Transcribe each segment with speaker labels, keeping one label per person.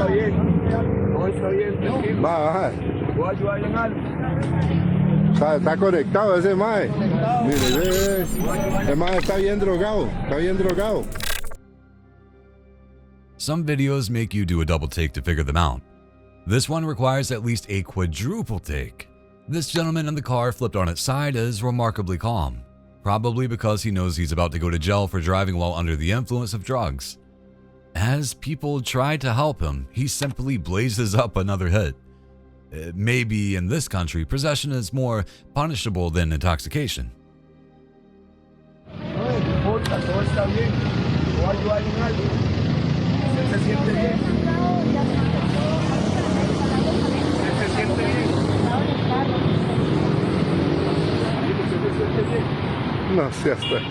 Speaker 1: está bien. Todo está bien.
Speaker 2: Va a bajar.
Speaker 1: Voy a ayudar en algo.
Speaker 2: Está conectado ese mae. Mire, ve. Ese mae está bien drogado. Está bien drogado.
Speaker 3: Some videos make you do a double take to figure them out. This one requires at least a quadruple take. This gentleman in the car flipped on its side is remarkably calm, probably because he knows he's about to go to jail for driving while under the influence of drugs. As people try to help him, he simply blazes up another hit. Maybe in this country, possession is more punishable than intoxication.
Speaker 1: Todo está bien. Voy a ayudar en algo. ¿Se siente bien? ¿Se siente bien?
Speaker 2: No seas tan.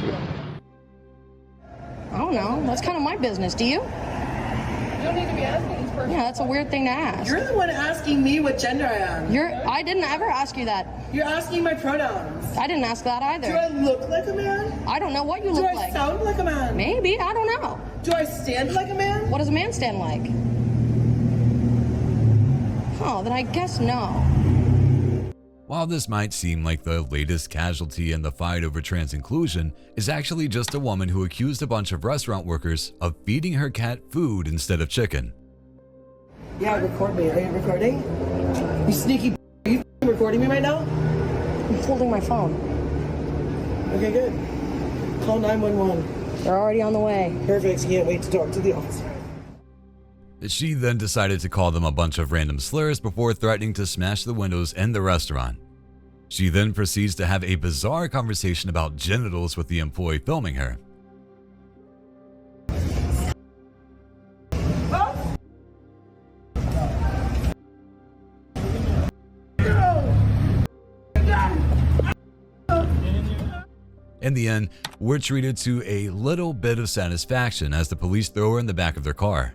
Speaker 4: I don't know. That's kind of my business. Do you?
Speaker 5: You don't need to be asking these persons.
Speaker 4: Yeah, that's a weird thing to ask.
Speaker 5: You're the one asking me what gender I am.
Speaker 4: I didn't ever ask you that.
Speaker 5: You're asking my pronouns.
Speaker 4: I didn't ask that either.
Speaker 5: Do I look like a man?
Speaker 4: I don't know what you
Speaker 5: Do
Speaker 4: look
Speaker 5: I
Speaker 4: like.
Speaker 5: sound like a man?
Speaker 4: Maybe. I don't know.
Speaker 5: Do I stand like a man?
Speaker 4: What does a man stand like? Oh, then I guess no.
Speaker 3: While this might seem like the latest casualty in the fight over trans inclusion, is actually just a woman who accused a bunch of restaurant workers of feeding her cat food instead of chicken.
Speaker 5: Yeah, record me. Are you recording? You sneaky. Are you recording me right now?
Speaker 4: I'm holding my phone.
Speaker 5: Okay, good. Call 911.
Speaker 4: They're already on the way.
Speaker 5: Perfect. Can't wait to talk to the officer.
Speaker 3: She then decided to call them a bunch of random slurs before threatening to smash the windows in the restaurant. She then proceeds to have a bizarre conversation about genitals with the employee filming her. In the end, we're treated to a little bit of satisfaction as the police throw her in the back of their car.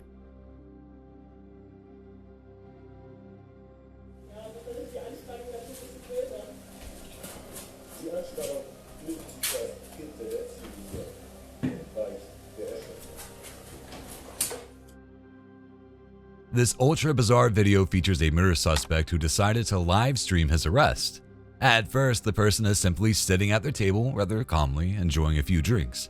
Speaker 3: This ultra bizarre video features a murder suspect who decided to live stream his arrest. At first, the person is simply sitting at their table rather calmly, enjoying a few drinks.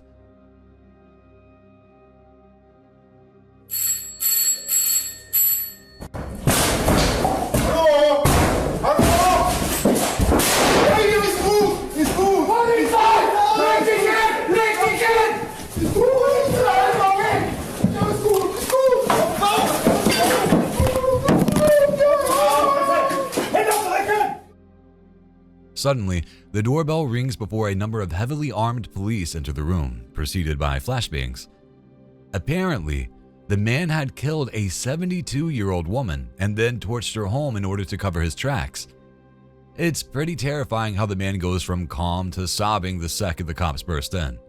Speaker 3: Suddenly, the doorbell rings before a number of heavily armed police enter the room, preceded by flashbangs. Apparently, the man had killed a 72-year-old woman and then torched her home in order to cover his tracks. It's pretty terrifying how the man goes from calm to sobbing the second the cops burst in.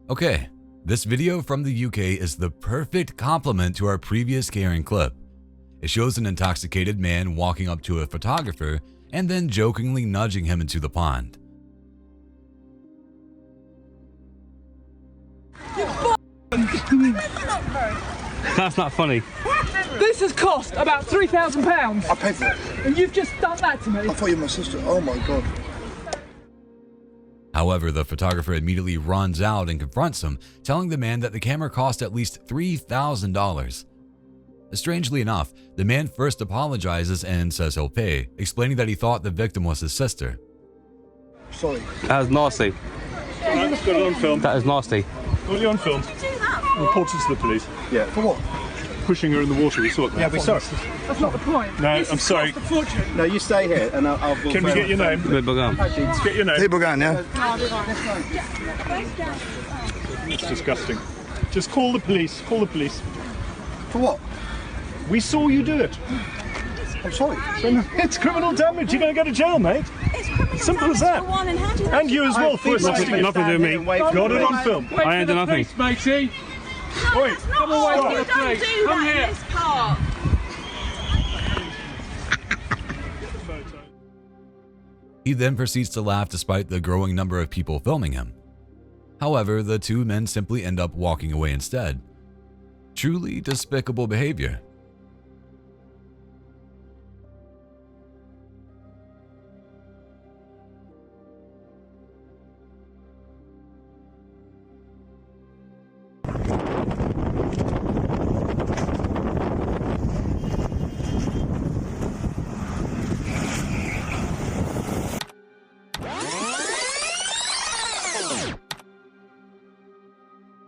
Speaker 3: Okay, this video from the UK is the perfect complement to our previous scaring clip. It shows an intoxicated man walking up to a photographer and then jokingly nudging him into the pond.
Speaker 6: That's not funny.
Speaker 7: This has cost about £3,000.
Speaker 8: I paid for it.
Speaker 7: And you've just done that to me.
Speaker 8: I thought you were my sister. Oh my god.
Speaker 3: However, the photographer immediately runs out and confronts him, telling the man that the camera cost at least $3,000. Strangely enough, the man first apologizes and says he'll pay, explaining that he thought the victim was his sister.
Speaker 8: Sorry.
Speaker 6: That is nasty.
Speaker 9: Alright, got it on film.
Speaker 6: That is nasty.
Speaker 9: Got it on film. Report it to the police.
Speaker 8: Yeah. For what?
Speaker 9: Pushing her in the water, we saw it.
Speaker 8: Yeah, we saw it.
Speaker 7: That's not the point.
Speaker 9: No, I'm sorry.
Speaker 8: No, you stay here and I'll
Speaker 9: Can we get your name? Let's get your name.
Speaker 8: People going, yeah?
Speaker 9: It's disgusting. Just call the police. Call the police.
Speaker 8: For what?
Speaker 9: We saw you do it.
Speaker 8: I'm sorry.
Speaker 9: It's criminal damage. You're going to go to jail, mate. Simple as that. And you as well for assisting.
Speaker 6: Nothing to do with me.
Speaker 9: Got it on film.
Speaker 6: I ain't done nothing.
Speaker 7: Matey.
Speaker 9: Oi.
Speaker 7: Come away from the
Speaker 10: Don't
Speaker 7: police.
Speaker 10: do
Speaker 7: Come
Speaker 10: that in
Speaker 7: here.
Speaker 10: this car.
Speaker 3: He then proceeds to laugh despite the growing number of people filming him. However, the two men simply end up walking away instead. Truly despicable behavior.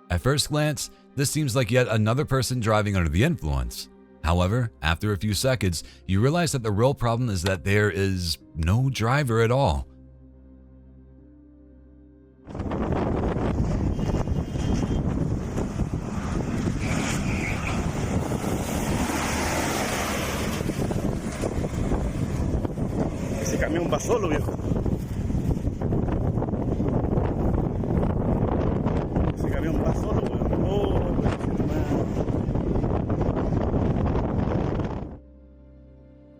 Speaker 3: At first glance, this seems like yet another person driving under the influence. However, after a few seconds, you realize that the real problem is that there is no driver at all.
Speaker 9: Ese camión va solo, viejo. Ese camión va solo, viejo. Oh,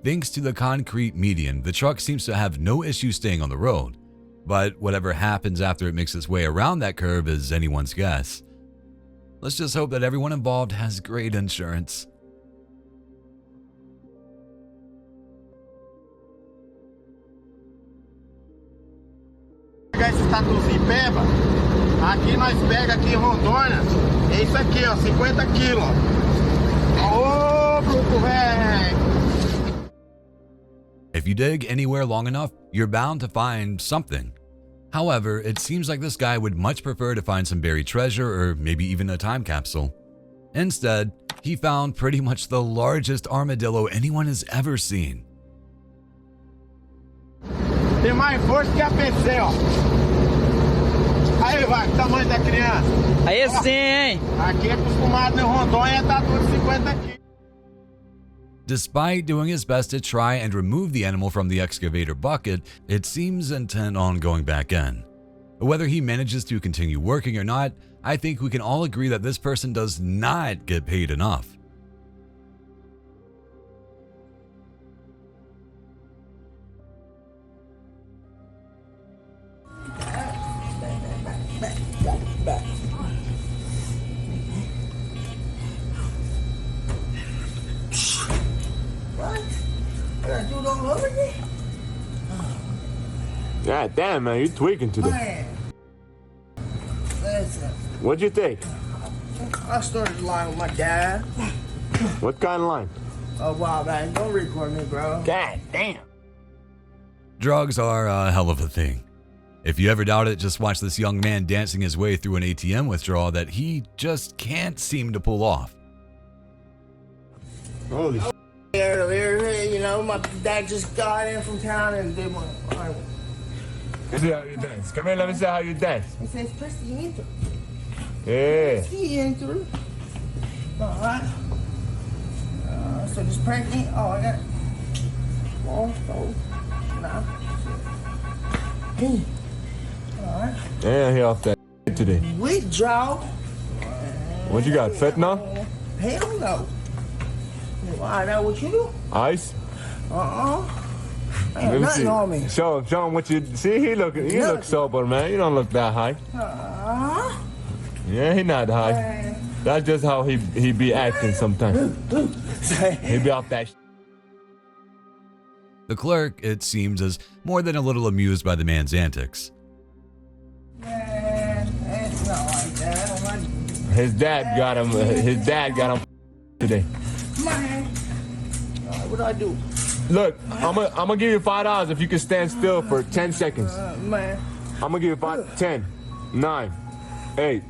Speaker 3: Thanks to the concrete median, the truck seems to have no issue staying on the road. But whatever happens after it makes its way around that curve is anyone's guess. Let's just hope that everyone involved has great insurance.
Speaker 11: Pegar esse tatuzinho peba, aqui nós pega aqui em Rondônia, é isso aqui, ó, 50 quilos. Ô, bruto, velho!
Speaker 3: If you dig anywhere long enough, you're bound to find something. However, it seems like this guy would much prefer to find some buried treasure or maybe even a time capsule. Instead, he found pretty much the largest armadillo anyone has ever seen.
Speaker 11: Tem mais força que a PC, ó. Aí, vai, tamanho da criança.
Speaker 5: Aí sim, hein?
Speaker 11: Aqui é acostumado em Rondônia, tá tudo 50 quilos.
Speaker 3: Despite doing his best to try and remove the animal from the excavator bucket, it seems intent on going back in. Whether he manages to continue working or not, I think we can all agree that this person does not get paid enough.
Speaker 2: God damn, man, you're tweaking today.
Speaker 11: Listen,
Speaker 2: What'd you take?
Speaker 11: I started lying with my dad.
Speaker 2: What kind of line?
Speaker 11: Oh, wow, man, don't record me, bro.
Speaker 2: God damn.
Speaker 3: Drugs are a hell of a thing. If you ever doubt it, just watch this young man dancing his way through an ATM withdrawal that he just can't seem to pull off.
Speaker 2: Holy shit.
Speaker 11: Earlier, you know, my dad just got in from town and did one.
Speaker 2: Let me see how you dance. Come here, let me see how you dance.
Speaker 11: It says presidente.
Speaker 2: Yeah.
Speaker 11: Presidente. All right. So just prank me. Oh, I got it. Oh, nah. Hey. All right.
Speaker 2: Damn, he off that today.
Speaker 11: Withdraw.
Speaker 2: What you got, fentanyl?
Speaker 11: Hell no. Why, that what you do?
Speaker 2: Ice?
Speaker 11: Ain't
Speaker 2: Let me
Speaker 11: nothing
Speaker 2: see.
Speaker 11: on me.
Speaker 2: Show him what you see. He look sober, man. You don't look that high. Yeah, he not high. That's just how he be acting sometimes. He be off that.
Speaker 3: The clerk, it seems, is more than a little amused by the man's antics.
Speaker 11: Man, it's not like that. I don't like
Speaker 2: His dad got him. His dad got him today.
Speaker 11: man. What do I do?
Speaker 2: Look, I'm gonna give you $5 if you can stand still for 10 seconds.
Speaker 11: Man.
Speaker 2: I'm gonna give you 5, 10, 9, 8,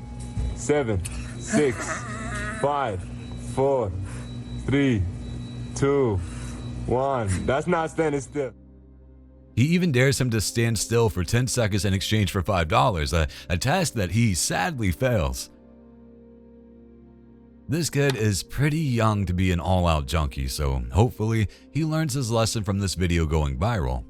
Speaker 2: 7, 6, 5, 4, 3, 2, 1. That's not standing still.
Speaker 3: He even dares him to stand still for 10 seconds in exchange for $5, a test that he sadly fails. This kid is pretty young to be an all-out junkie, so hopefully he learns his lesson from this video going viral.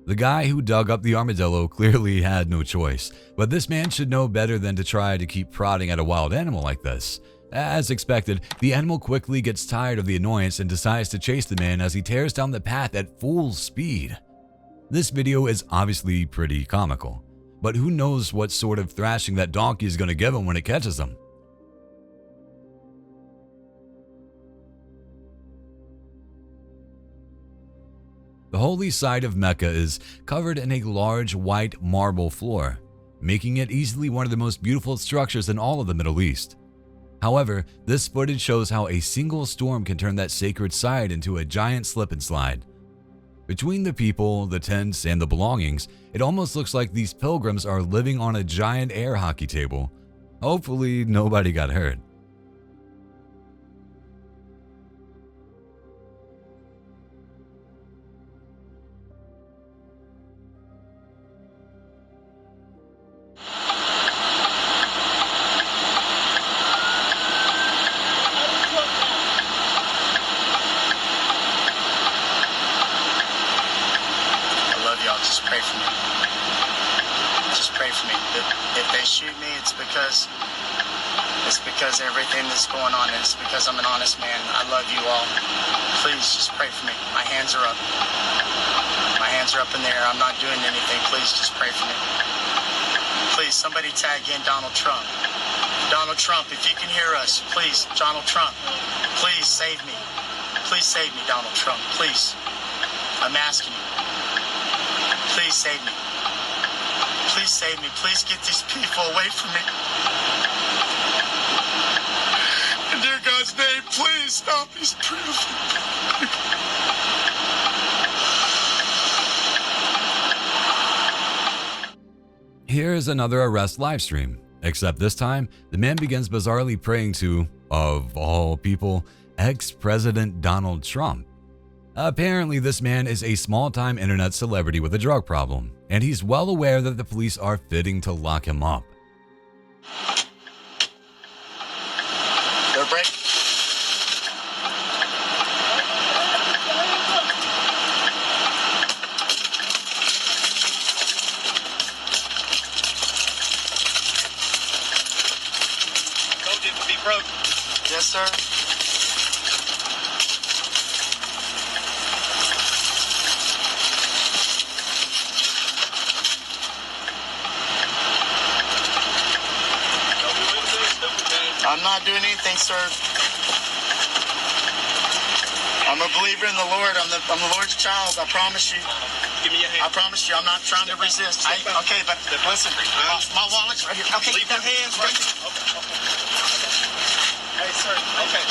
Speaker 3: The guy who dug up the armadillo clearly had no choice, but this man should know better than to try to keep prodding at a wild animal like this. As expected, the animal quickly gets tired of the annoyance and decides to chase the man as he tears down the path at full speed. This video is obviously pretty comical, but who knows what sort of thrashing that donkey is going to give him when it catches him. The holy site of Mecca is covered in a large white marble floor, making it easily one of the most beautiful structures in all of the Middle East. However, this footage shows how a single storm can turn that sacred site into a giant slip and slide. Between the people, the tents, and the belongings, it almost looks like these pilgrims are living on a giant air hockey table. Hopefully, nobody got hurt.
Speaker 11: It's because everything that's going on, and it's because I'm an honest man. I love you all. Please just pray for me. My hands are up. My hands are up in the air. I'm not doing anything. Please just pray for me. Please, somebody tag in Donald Trump. Donald Trump, if you can hear us, please, Donald Trump, please save me. Please save me, Donald Trump. Please. I'm asking you. Please save me. Please save me. Please get these people away from me. In dear God's name, please stop these people.
Speaker 3: Here is another arrest livestream, except this time, the man begins bizarrely praying to, of all people, ex-President Donald Trump. Apparently, this man is a small-time internet celebrity with a drug problem, and he's well aware that the police are fitting to lock him up.
Speaker 11: They're break. Told you it would be broke. Yes, sir. I'm not doing anything, sir. I'm a believer in the Lord. I'm the Lord's child. I promise you. Give me your hand. I promise you. I'm not trying to resist. Okay, but listen. My wallet's right here. Okay, leave your hands right here. Okay. Hey, sir. Okay.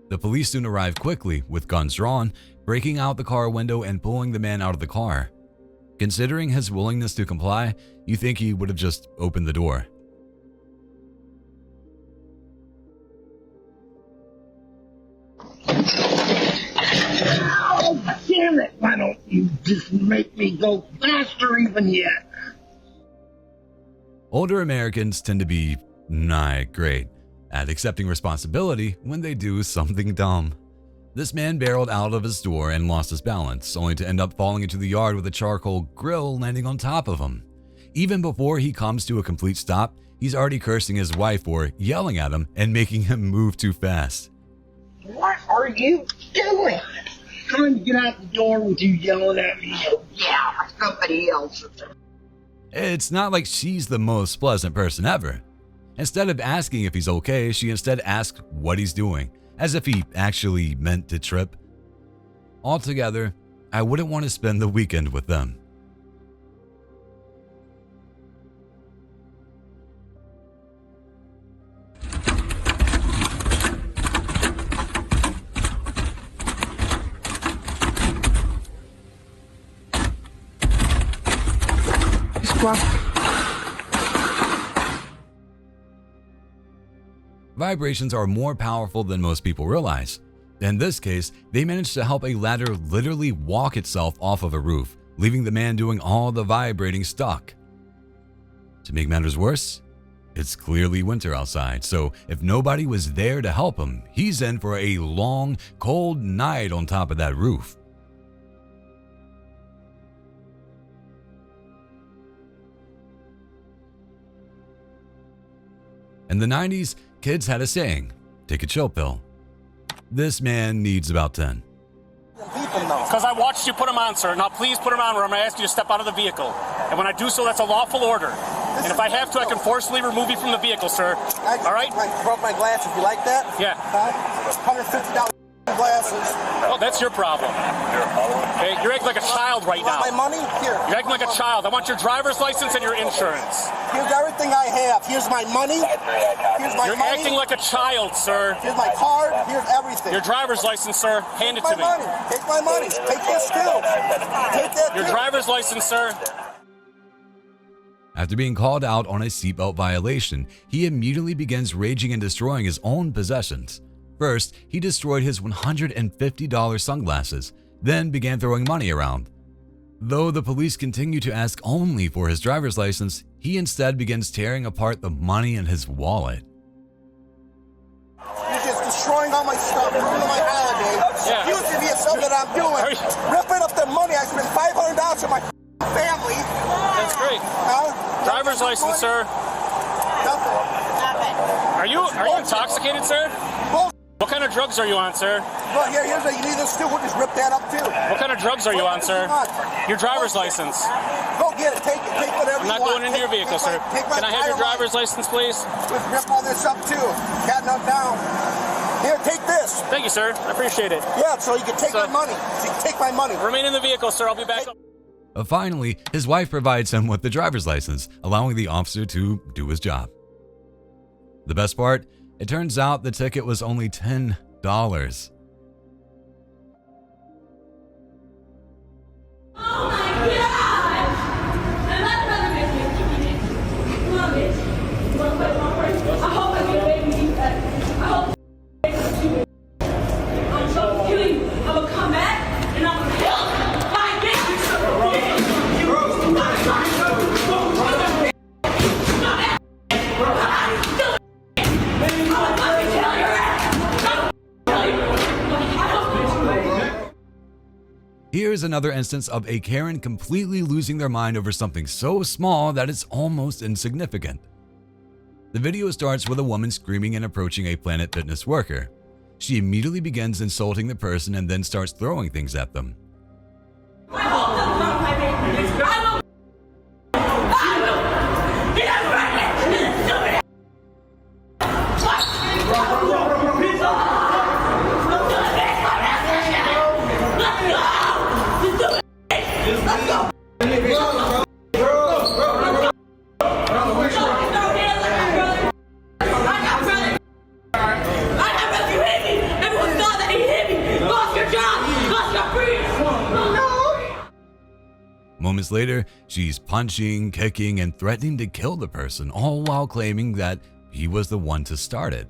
Speaker 3: The police soon arrive quickly, with guns drawn, breaking out the car window and pulling the man out of the car. Considering his willingness to comply, you think he would have just opened the door.
Speaker 10: Oh, damn it! Why don't you just make me go faster even yet?
Speaker 3: Older Americans tend to be not great at accepting responsibility when they do something dumb. This man barreled out of his door and lost his balance, only to end up falling into the yard with a charcoal grill landing on top of him. Even before he comes to a complete stop, he's already cursing his wife for yelling at him and making him move too fast.
Speaker 10: What are you doing? Trying to get out the door with you yelling at me. Yeah, somebody else.
Speaker 3: It's not like she's the most pleasant person ever. Instead of asking if he's okay, she instead asks what he's doing, as if he actually meant to trip. Altogether, I wouldn't want to spend the weekend with them. Vibrations are more powerful than most people realize. In this case, they managed to help a ladder literally walk itself off of a roof, leaving the man doing all the vibrating stuck. To make matters worse, it's clearly winter outside, so if nobody was there to help him, he's in for a long, cold night on top of that roof. In the 90s, kids had a saying, take a chill pill. This man needs about 10.
Speaker 12: Because I watched you put them on, sir. Now please put them on or I'm going to ask you to step out of the vehicle. And when I do so, that's a lawful order. And if I have to, I can forcibly remove you from the vehicle, sir. All right?
Speaker 11: I broke my glasses. You like that?
Speaker 12: Yeah.
Speaker 11: $150 glasses.
Speaker 12: Oh, that's your problem. Okay, you're acting like a child right now.
Speaker 11: My money? Here.
Speaker 12: You're acting like a child. I want your driver's license and your insurance.
Speaker 11: Here's everything I have. Here's my money. Here's my
Speaker 12: You're
Speaker 11: money.
Speaker 12: acting like a child, sir.
Speaker 11: Here's my card. Here's everything.
Speaker 12: Your driver's license, sir. Hand it to me.
Speaker 11: Take my money. Take this too. Take that
Speaker 12: Your
Speaker 11: too.
Speaker 12: driver's license, sir.
Speaker 3: After being called out on a seatbelt violation, he immediately begins raging and destroying his own possessions. First, he destroyed his $150 sunglasses, then began throwing money around. Though the police continue to ask only for his driver's license, he instead begins tearing apart the money in his wallet.
Speaker 11: You're just destroying all my stuff, ruining my holiday.
Speaker 12: Yeah.
Speaker 11: Using me as something that I'm doing. Ripping up the money. I spent $500 for my family.
Speaker 12: That's great. Driver's license, sir. Are you intoxicated, sir? What kind of drugs are you on, sir?
Speaker 11: Well, here's a, you need this too. We'll just rip that up too.
Speaker 12: What kind of drugs are you on, sir? Your driver's license.
Speaker 11: Go get it. Take it. Take whatever
Speaker 12: I'm not
Speaker 11: you want.
Speaker 12: going into your vehicle, sir. Can I have your driver's license, please?
Speaker 11: Just rip all this up too. Got enough down. Here, take this.
Speaker 12: Thank you, sir. I appreciate it.
Speaker 11: Yeah, so you can take my money. So you can take my money.
Speaker 12: Remain in the vehicle, sir. I'll be back up.
Speaker 3: Finally, his wife provides him with the driver's license, allowing the officer to do his job. The best part? It turns out the ticket was only $10. Here's another instance of a Karen completely losing their mind over something so small that it's almost insignificant. The video starts with a woman screaming and approaching a Planet Fitness worker. She immediately begins insulting the person and then starts throwing things at them. Moments later, she's punching, kicking, and threatening to kill the person, all while claiming that he was the one to start it.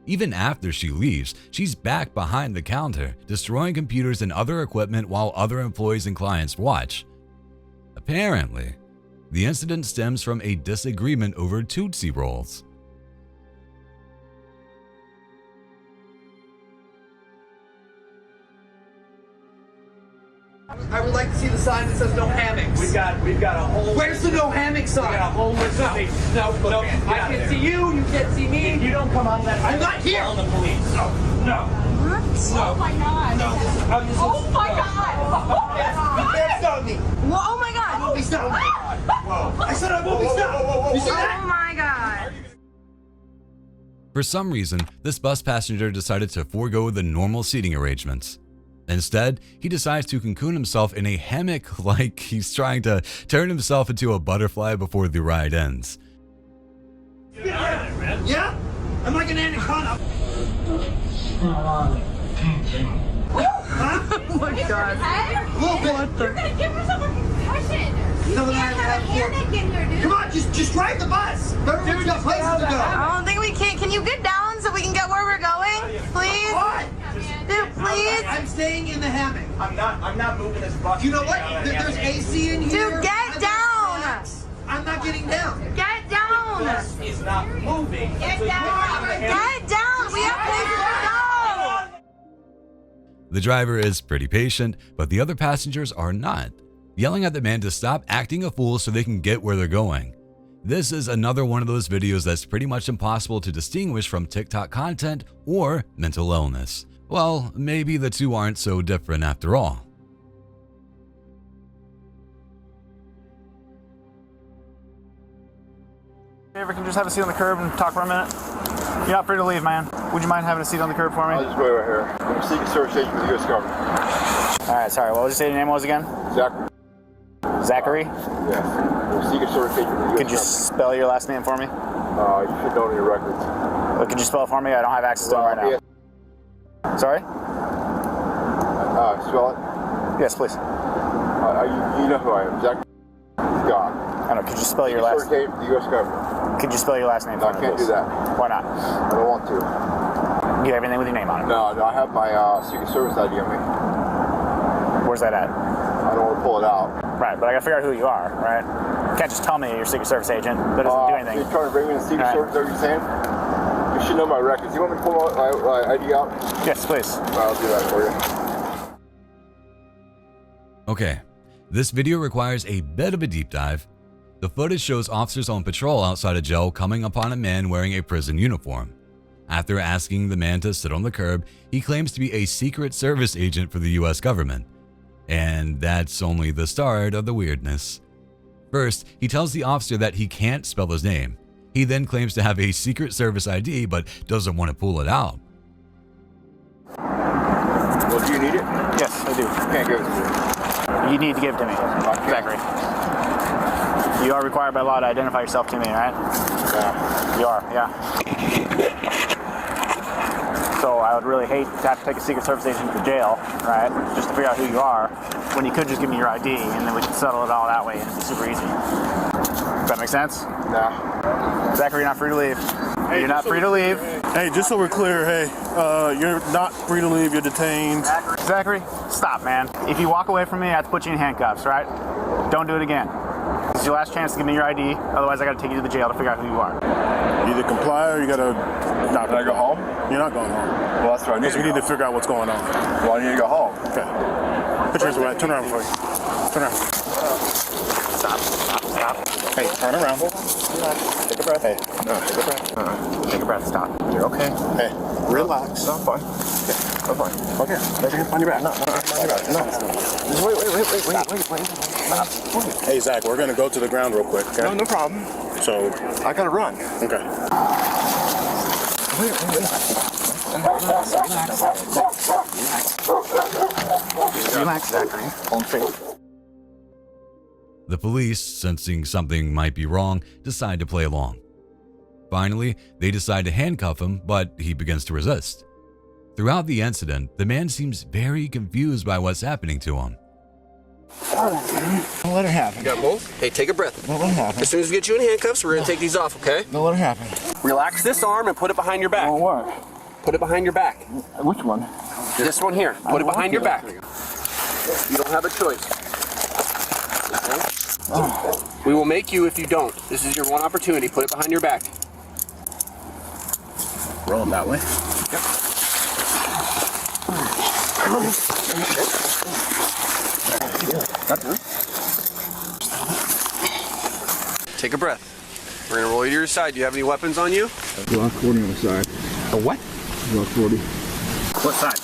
Speaker 3: Even after she leaves, she's back behind the counter, destroying computers and other equipment while other employees and clients watch. Apparently, the incident stems from a disagreement over Tootsie Rolls.
Speaker 5: I would like to see the sign that says no hammocks.
Speaker 1: We've got a whole.
Speaker 5: Where's the no hammock sign?
Speaker 1: We got a whole list of things.
Speaker 5: No, I can't see you. You can't see me.
Speaker 1: If you don't come on that.
Speaker 5: I'm not here.
Speaker 1: Call the police. No.
Speaker 4: What?
Speaker 1: No.
Speaker 4: Oh my god.
Speaker 1: No.
Speaker 4: Oh my god.
Speaker 5: You can't stop me.
Speaker 4: Well, oh my god.
Speaker 5: Movie stop me.
Speaker 1: Whoa.
Speaker 5: I said I movie stop. You see that?
Speaker 4: Oh my god.
Speaker 3: For some reason, this bus passenger decided to forego the normal seating arrangements. Instead, he decides to cocoon himself in a hammock like he's trying to turn himself into a butterfly before the ride ends.
Speaker 5: Yeah? I'm like an anaconda.
Speaker 4: Oh my god.
Speaker 5: A little bit.
Speaker 4: You're gonna give yourself a concussion. You
Speaker 5: No,
Speaker 4: can't have a hammock in here, dude.
Speaker 5: Come on, just drive the bus. Everyone's got places to go.
Speaker 4: I don't think we can. Can you get down so we can get where we're going? Please?
Speaker 5: What?
Speaker 4: Dude, please?
Speaker 5: I'm staying in the hammock.
Speaker 1: I'm not moving this bucket.
Speaker 5: You know what? There's AC in here.
Speaker 4: Dude, get down!
Speaker 5: I'm not getting down.
Speaker 4: Get down!
Speaker 1: Bus is not moving.
Speaker 4: Get down! Get down! We have places to go!
Speaker 3: The driver is pretty patient, but the other passengers are not, yelling at the man to stop acting a fool so they can get where they're going. This is another one of those videos that's pretty much impossible to distinguish from TikTok content or mental illness. Well, maybe the two aren't so different after all.
Speaker 13: Ever can just have a seat on the curb and talk for a minute? You're not free to leave, man. Would you mind having a seat on the curb for me?
Speaker 8: I'll just wait right here. I'm seeking service agent for the U.S. government.
Speaker 13: Alright, sorry. What was you say your name was again?
Speaker 8: Zachary.
Speaker 13: Zachary?
Speaker 8: Yes. I'm seeking service agent for the U.S.
Speaker 13: Could you spell your last name for me?
Speaker 8: You should know it in your records.
Speaker 13: Well, could you spell it for me? I don't have access to it right now.
Speaker 8: Yes.
Speaker 13: Sorry?
Speaker 8: Spell it?
Speaker 13: Yes, please.
Speaker 8: You know who I am. Zachary Scott.
Speaker 13: I don't know. Could you spell your last
Speaker 8: name? For the U.S. government.
Speaker 13: Could you spell your last name for me,
Speaker 8: I can't
Speaker 13: please?
Speaker 8: do that.
Speaker 13: Why not?
Speaker 8: I don't want to.
Speaker 13: You have anything with your name on it?
Speaker 8: No, I have my Secret Service ID on me.
Speaker 13: Where's that at?
Speaker 8: I don't want to pull it out.
Speaker 13: Right, but I gotta figure out who you are, right? You can't just tell me you're a Secret Service agent. That doesn't do anything.
Speaker 8: You're trying to bring me in the Secret Service, is that what you're saying? You should know my records. You want me to pull my ID out?
Speaker 13: Yes, please.
Speaker 8: I'll do that for you.
Speaker 3: Okay, this video requires a bit of a deep dive. The footage shows officers on patrol outside a jail coming upon a man wearing a prison uniform. After asking the man to sit on the curb, he claims to be a Secret Service agent for the US government. And that's only the start of the weirdness. First, he tells the officer that he can't spell his name. He then claims to have a Secret Service ID but doesn't want to pull it out.
Speaker 8: Well, do you need it?
Speaker 13: Yes, I do.
Speaker 8: You can't give it to me.
Speaker 13: You need to give it to me, Zachary. You are required by law to identify yourself to me, right?
Speaker 8: Yeah.
Speaker 13: You are, yeah. So I would really hate to have to take a Secret Service agent to jail, right? Just to figure out who you are, when you could just give me your ID and then we could settle it all that way and it'd be super easy. Does that make sense?
Speaker 8: No.
Speaker 13: Zachary, you're not free to leave.
Speaker 9: Hey,
Speaker 13: you're not free to leave.
Speaker 9: Hey, just so we're clear, hey, you're not free to leave, you're detained.
Speaker 13: Zachary, stop, man. If you walk away from me, I have to put you in handcuffs, right? Don't do it again. This is your last chance to give me your ID, otherwise I gotta take you to the jail to figure out who you are.
Speaker 9: You either comply or you gotta not
Speaker 8: go home?
Speaker 9: You're not going home.
Speaker 8: Well, that's what I need.
Speaker 9: Because we need to figure out what's going on.
Speaker 8: Well, I need to go home.
Speaker 9: Okay. Put yours away. Turn around for you. Turn around.
Speaker 13: Stop.
Speaker 9: Hey, turn around.
Speaker 13: Take a breath.
Speaker 9: Hey,
Speaker 13: no, take a breath. Take a breath. Stop.
Speaker 9: You're okay. Hey, relax.
Speaker 8: No, I'm fine. Okay, I'm fine.
Speaker 9: Okay. On your back. No, on your back. No. Wait. Stop. Hey, Zach, we're going to go to the ground real quick, okay?
Speaker 8: No problem.
Speaker 9: So,
Speaker 8: I got to run.
Speaker 9: Okay.
Speaker 13: Relax, Zachary. Hold straight.
Speaker 3: The police, sensing something might be wrong, decide to play along. Finally, they decide to handcuff him, but he begins to resist. Throughout the incident, the man seems very confused by what's happening to him.
Speaker 11: Don't let it happen.
Speaker 14: You got both? Hey, take a breath.
Speaker 11: Don't let it happen.
Speaker 14: As soon as we get you in handcuffs, we're going to take these off, okay?
Speaker 11: Don't let it happen.
Speaker 14: Relax this arm and put it behind your back.
Speaker 11: Won't work.
Speaker 14: Put it behind your back.
Speaker 11: Which one?
Speaker 14: This one here. Put it behind your back. You don't have a choice. Okay? Oh. We will make you if you don't. This is your one opportunity. Put it behind your back.
Speaker 11: Roll them that way.
Speaker 14: Take a breath. We're going to roll you to your side. Do you have any weapons on you?
Speaker 8: Block 40 on the side.
Speaker 14: A what?
Speaker 8: Block 40.
Speaker 14: What side?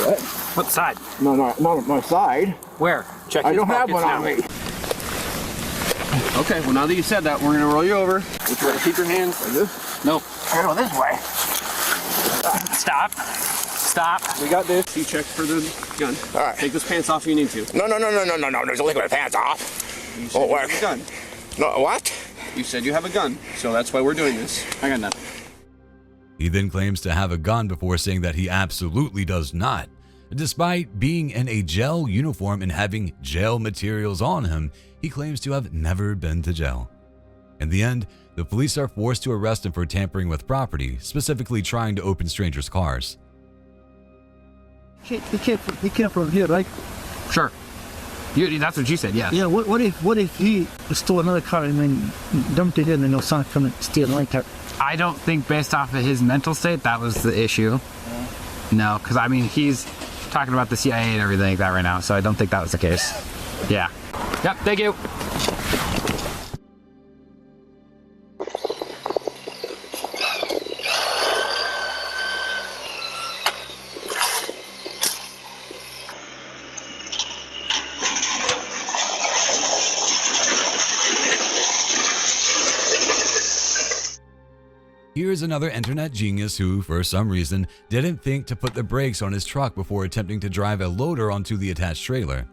Speaker 8: What?
Speaker 14: What side?
Speaker 8: No, not my side.
Speaker 14: Where? Check
Speaker 8: I
Speaker 14: his
Speaker 8: don't have
Speaker 14: pockets
Speaker 8: one on
Speaker 14: now.
Speaker 8: me.
Speaker 14: Okay, well now that you said that, we're going to roll you over. You try to keep your hands.
Speaker 8: Like this?
Speaker 14: No.
Speaker 11: I gotta go this way.
Speaker 14: Stop. Stop. We got this. You checked for the gun.
Speaker 11: All right.
Speaker 14: Take those pants off if you need to.
Speaker 11: No. There's only my pants off. Won't work.
Speaker 14: You have a gun.
Speaker 11: No, what?
Speaker 14: You said you have a gun, so that's why we're doing this. I got nothing.
Speaker 3: He then claims to have a gun before saying that he absolutely does not. Despite being in a jail uniform and having jail materials on him, he claims to have never been to jail. In the end, the police are forced to arrest him for tampering with property, specifically trying to open strangers' cars.
Speaker 15: He came from here, right?
Speaker 13: Sure. That's what you said, yeah.
Speaker 15: Yeah, what if he stole another car and then dumped it in and no son come and steal another car?
Speaker 13: I don't think based off of his mental state that was the issue. No, because I mean he's talking about the CIA and everything like that right now, so I don't think that was the case. Yeah. Yep, thank you.
Speaker 3: Here's another internet genius who, for some reason, didn't think to put the brakes on his truck before attempting to drive a loader onto the attached trailer.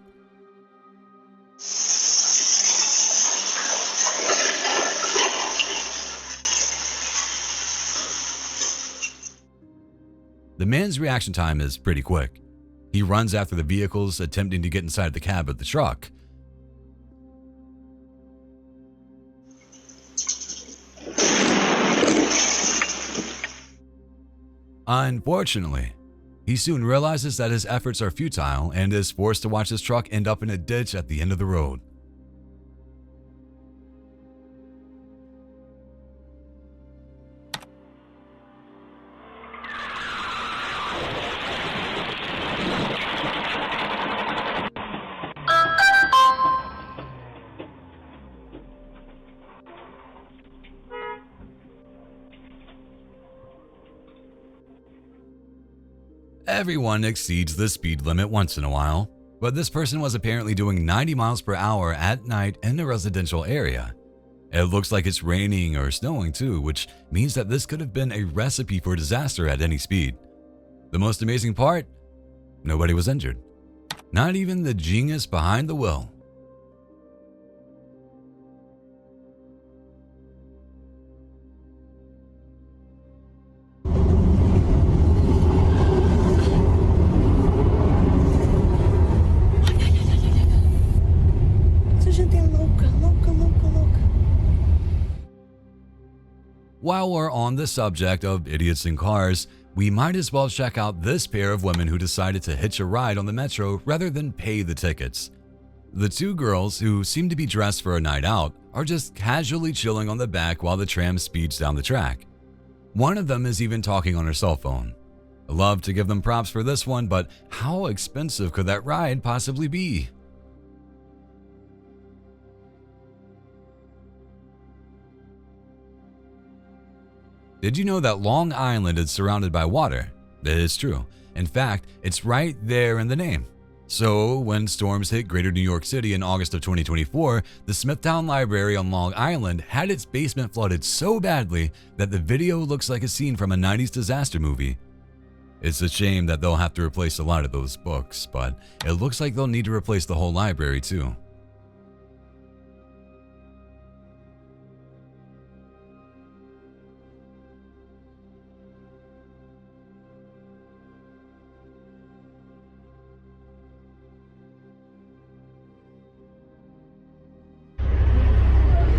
Speaker 3: The man's reaction time is pretty quick. He runs after the vehicles, attempting to get inside the cab of the truck. Unfortunately, he soon realizes that his efforts are futile and is forced to watch his truck end up in a ditch at the end of the road. Everyone exceeds the speed limit once in a while, but this person was apparently doing 90 miles per hour at night in a residential area. It looks like it's raining or snowing too, which means that this could have been a recipe for disaster at any speed. The most amazing part? Nobody was injured. Not even the genius behind the wheel. While we're on the subject of idiots in cars, we might as well check out this pair of women who decided to hitch a ride on the metro rather than pay the tickets. The two girls, who seem to be dressed for a night out, are just casually chilling on the back while the tram speeds down the track. One of them is even talking on her cell phone. I love to give them props for this one, but how expensive could that ride possibly be? Did you know that Long Island is surrounded by water? It is true. In fact, it's right there in the name. So, when storms hit Greater New York City in August of 2024, the Smithtown Library on Long Island had its basement flooded so badly that the video looks like a scene from a 90s disaster movie. It's a shame that they'll have to replace a lot of those books, but it looks like they'll need to replace the whole library too.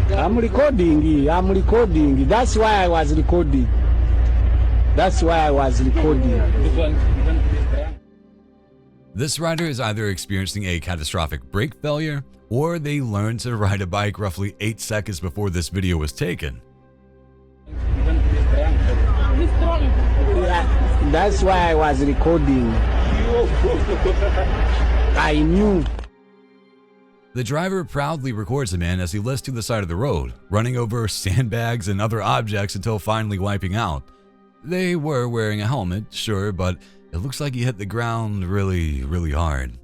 Speaker 16: I'm recording. That's why I was recording.
Speaker 3: This rider is either experiencing a catastrophic brake failure, or they learned to ride a bike roughly 8 seconds before this video was taken.
Speaker 16: Yeah, that's why I was recording. I knew.
Speaker 3: The driver proudly records the man as he lifts to the side of the road, running over sandbags and other objects until finally wiping out. They were wearing a helmet, sure, but it looks like he hit the ground really, really hard.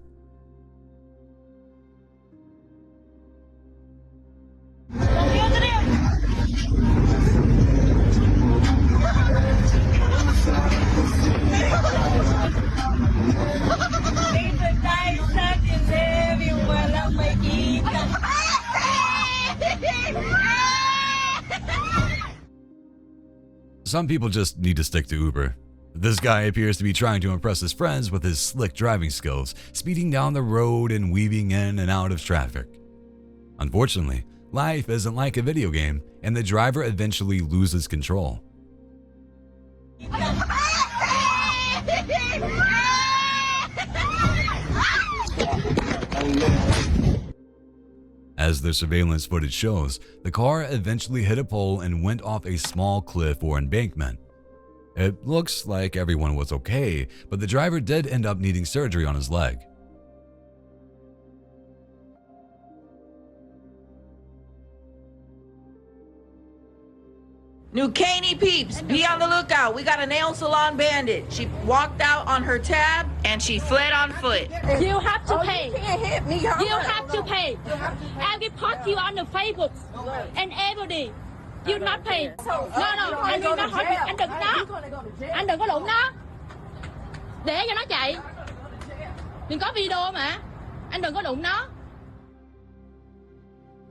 Speaker 3: Some people just need to stick to Uber. This guy appears to be trying to impress his friends with his slick driving skills, speeding down the road and weaving in and out of traffic. Unfortunately, life isn't like a video game, and the driver eventually loses control. As the surveillance footage shows, the car eventually hit a pole and went off a small cliff or embankment. It looks like everyone was okay, but the driver did end up needing surgery on his leg.
Speaker 17: New Caney peeps, be on the lookout. We got a nail salon bandit. She walked out on her tab and she fled on foot.
Speaker 4: You have to pay.
Speaker 17: You can't hit me.
Speaker 4: You have to pay. I will post you on the Facebook and everybody. You not pay. No, anh đừng có hỏi, anh đừng có. Anh đừng có đụng nó. Để cho nó chạy. Đừng có video mà. Anh đừng có đụng nó.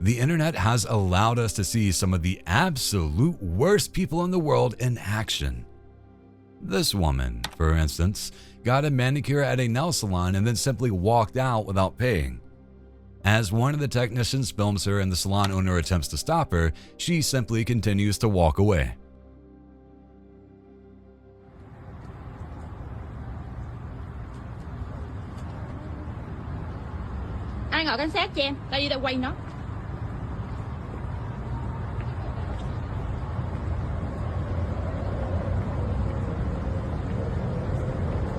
Speaker 3: The internet has allowed us to see some of the absolute worst people in the world in action. This woman, for instance, got a manicure at a nail salon and then simply walked out without paying. As one of the technicians films her and the salon owner attempts to stop her, she simply continues to walk away.
Speaker 4: Ai gọi cảnh sát cho em, tao đi tao quay nó.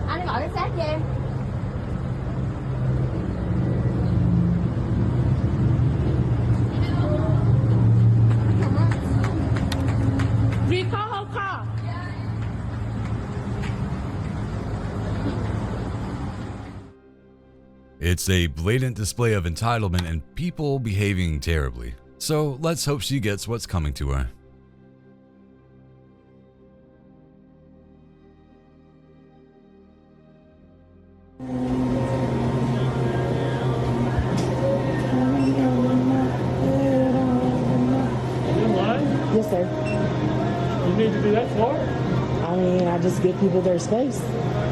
Speaker 4: Anh gọi cảnh sát cho em.
Speaker 3: It's a blatant display of entitlement and people behaving terribly. So let's hope she gets what's coming to her.
Speaker 18: Yes, sir.
Speaker 7: You need to be that far?
Speaker 18: I mean, I just give people their space.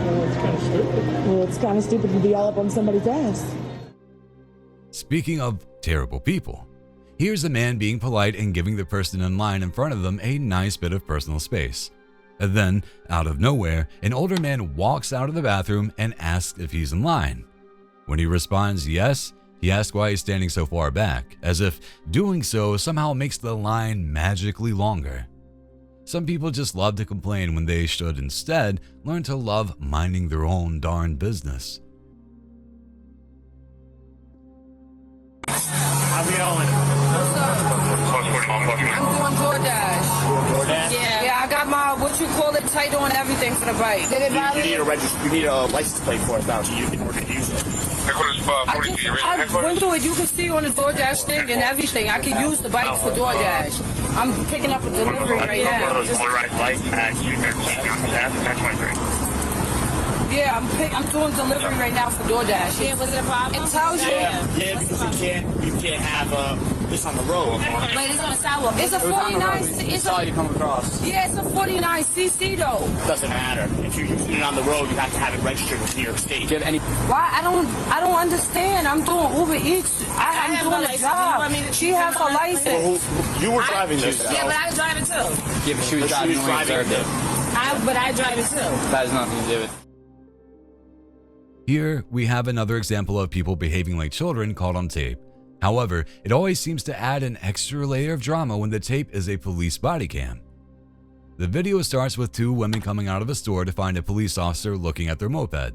Speaker 7: Well, it's kind of stupid.
Speaker 18: Well, it's kind of stupid to be all up on somebody's ass.
Speaker 3: Speaking of terrible people, here's a man being polite and giving the person in line in front of them a nice bit of personal space. And then, out of nowhere, an older man walks out of the bathroom and asks if he's in line. When he responds yes, he asks why he's standing so far back, as if doing so somehow makes the line magically longer. Some people just love to complain when they should instead learn to love minding their own darn business.
Speaker 19: How we going?
Speaker 17: I'm doing DoorDash.
Speaker 19: DoorDash?
Speaker 17: Yeah, I got my, what you call it, title and everything for the bike. Did it bother
Speaker 19: You need a license plate for it, though, so you can order to use it.
Speaker 17: I went through it. You can see on the DoorDash thing and everything. I can use the bike for DoorDash. I'm picking up a delivery right now. Yeah, I'm doing delivery right now for DoorDash. Yeah, was it a problem? It tells you.
Speaker 19: Yeah, because you can't have this on the road.
Speaker 17: Wait, it's on the sidewalk. It's a 49.
Speaker 19: It's all you come across.
Speaker 17: Yeah, it's a 49 cc though.
Speaker 19: Doesn't matter. If you're using it on the road, you have to have it registered with New York State. Do you have any?
Speaker 17: Why? I don't understand. I'm doing Uber Eats. I'm doing a job. She has a license.
Speaker 19: Well, you were driving this.
Speaker 17: Yeah, but I was driving too.
Speaker 19: Yeah, but she was driving it.
Speaker 17: But I drive it too.
Speaker 19: That has nothing to do with it.
Speaker 3: Here, we have another example of people behaving like children caught on tape. However, it always seems to add an extra layer of drama when the tape is a police body cam. The video starts with two women coming out of a store to find a police officer looking at their moped.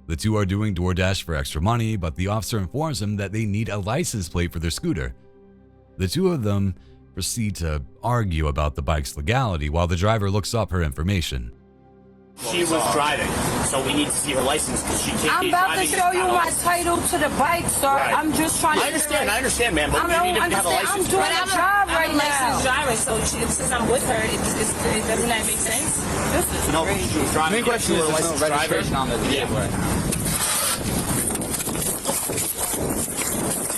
Speaker 3: The two are doing DoorDash for extra money, but the officer informs them that they need a license plate for their scooter. The two of them proceed to argue about the bike's legality while the driver looks up her information.
Speaker 19: She was driving, so we need to see her license because she can't be driving.
Speaker 17: I'm about to show you my title to the bike, sir.
Speaker 19: Right.
Speaker 17: I'm just trying to.
Speaker 19: I understand, man, but you need to have a license.
Speaker 17: I'm doing a job right now.
Speaker 20: I'm a licensed driver, so since I'm with her, doesn't that make sense?
Speaker 17: This is
Speaker 19: no,
Speaker 17: crazy.
Speaker 19: she was driving.
Speaker 20: Main question is
Speaker 19: licensed registration on the vehicle right now.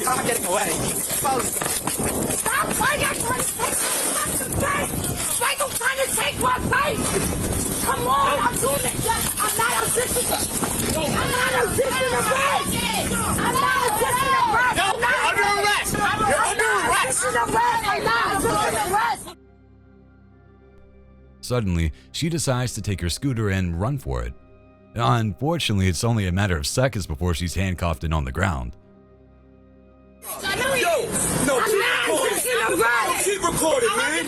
Speaker 17: I'm getting away. Stop! Why are you trying to take my bike? Michael trying to take my bike! Come on, I'm doing it. I'm not assisting the arrest. I'm not assisting the arrest.
Speaker 19: No, you're under arrest. You're under arrest.
Speaker 17: I'm not assisting arrest.
Speaker 3: Suddenly, she decides to take her scooter and run for it. Unfortunately, it's only a matter of seconds before she's handcuffed and on the ground.
Speaker 17: No, keep recording, man.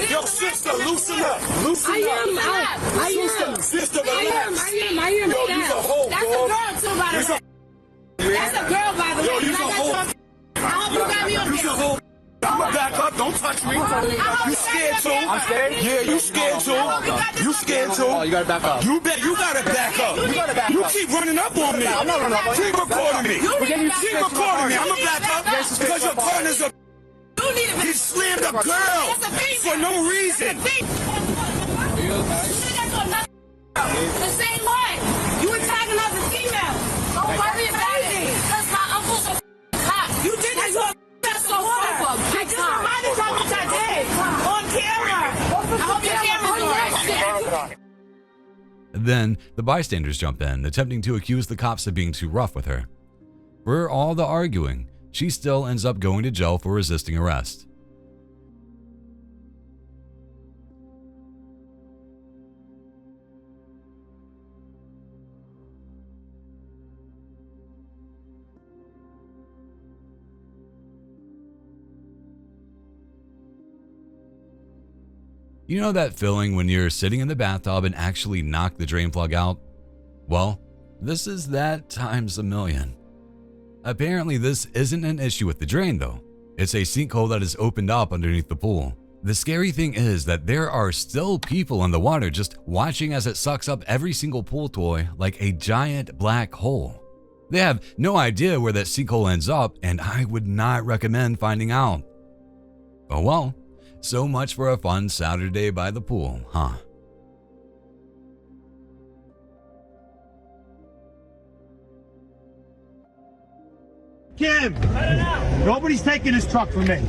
Speaker 17: Yo, sister, loosen up. Loosen up. Sister, relax. I am. Yo, you's a hoe, That's
Speaker 13: dog.
Speaker 17: a girl, too, by the way. That's a girl, by the way.
Speaker 13: Yo, you's a hoe.
Speaker 17: I hope you got me on
Speaker 13: You's a hoe. I'ma back up. Don't touch me. You scared too? I'm scared. Yeah, you scared too. You scared too. Oh, you gotta back up. You gotta back up. You gotta back up. You keep running up on me. I'm not running up on you. Keep recording me. Keep recording me. I'ma back up because your partner's a. He slammed a girl for no reason.
Speaker 17: The same way. You attacking us as females. Don't worry about it. Because my uncle's a cop. You did this on that's so hard. I just reminded y'all what I did. On camera. I hope your camera's on.
Speaker 3: Then the bystanders jump in, attempting to accuse the cops of being too rough with her. For all the arguing, she still ends up going to jail for resisting arrest. You know that feeling when you're sitting in the bathtub and actually knock the drain plug out? Well, this is that times a million. Apparently this isn't an issue with the drain though. It's a sinkhole that is opened up underneath the pool. The scary thing is that there are still people in the water just watching as it sucks up every single pool toy like a giant black hole. They have no idea where that sinkhole ends up, and I would not recommend finding out. Oh well. So much for a fun Saturday by the pool, huh?
Speaker 11: Kim! Nobody's taking this truck from me.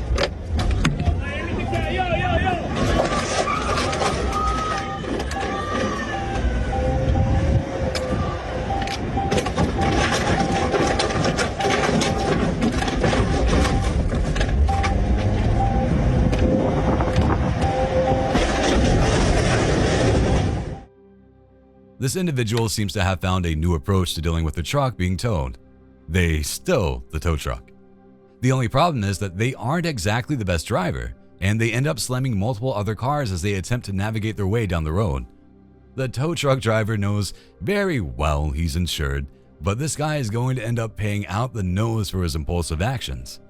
Speaker 3: This individual seems to have found a new approach to dealing with the truck being towed. They stow the tow truck. The only problem is that they aren't exactly the best driver, and they end up slamming multiple other cars as they attempt to navigate their way down the road. The tow truck driver knows very well he's insured, but this guy is going to end up paying out the nose for his impulsive actions.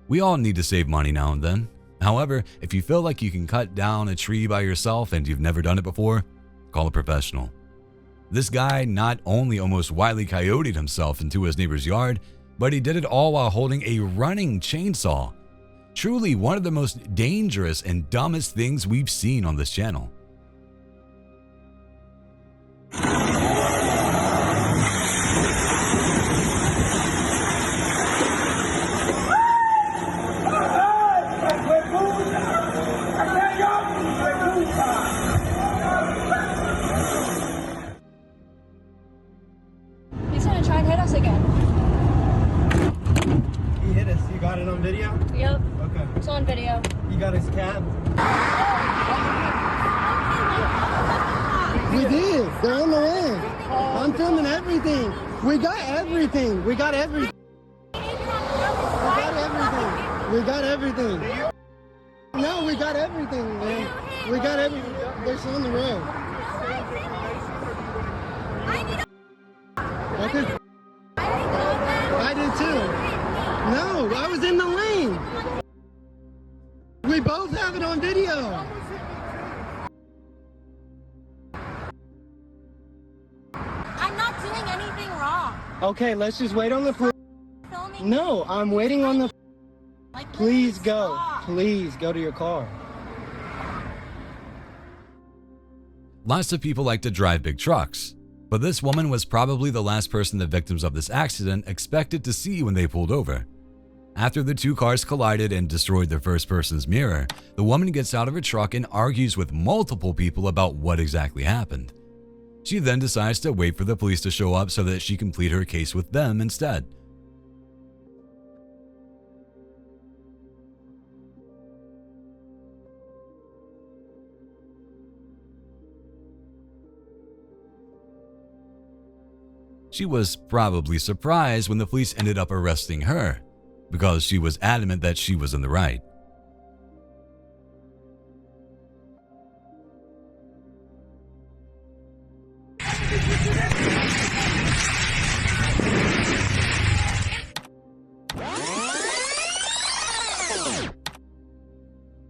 Speaker 3: We all need to save money now and then. However, if you feel like you can cut down a tree by yourself and you've never done it before, call a professional. This guy not only almost wily coyoted himself into his neighbor's yard, but he did it all while holding a running chainsaw. Truly one of the most dangerous and dumbest things we've seen on this channel.
Speaker 4: Video? Yep. Okay. It's on video.
Speaker 11: You got his cab?
Speaker 5: We did. They're on the way. I'm filming everything. We got everything. We got everything. We got everything. No, we got everything, man. We got everything. They're still on the road. Okay. I did too. No, I was in the lane. We both have it on video.
Speaker 4: I'm not doing anything wrong.
Speaker 5: Okay, let's just wait on the police. No, I'm waiting on the. Please go. Please go to your car.
Speaker 3: Lots of people like to drive big trucks, but this woman was probably the last person the victims of this accident expected to see when they pulled over. After the two cars collided and destroyed the first person's mirror, the woman gets out of her truck and argues with multiple people about what exactly happened. She then decides to wait for the police to show up so that she can plead her case with them instead. She was probably surprised when the police ended up arresting her, because she was adamant that she was in the right.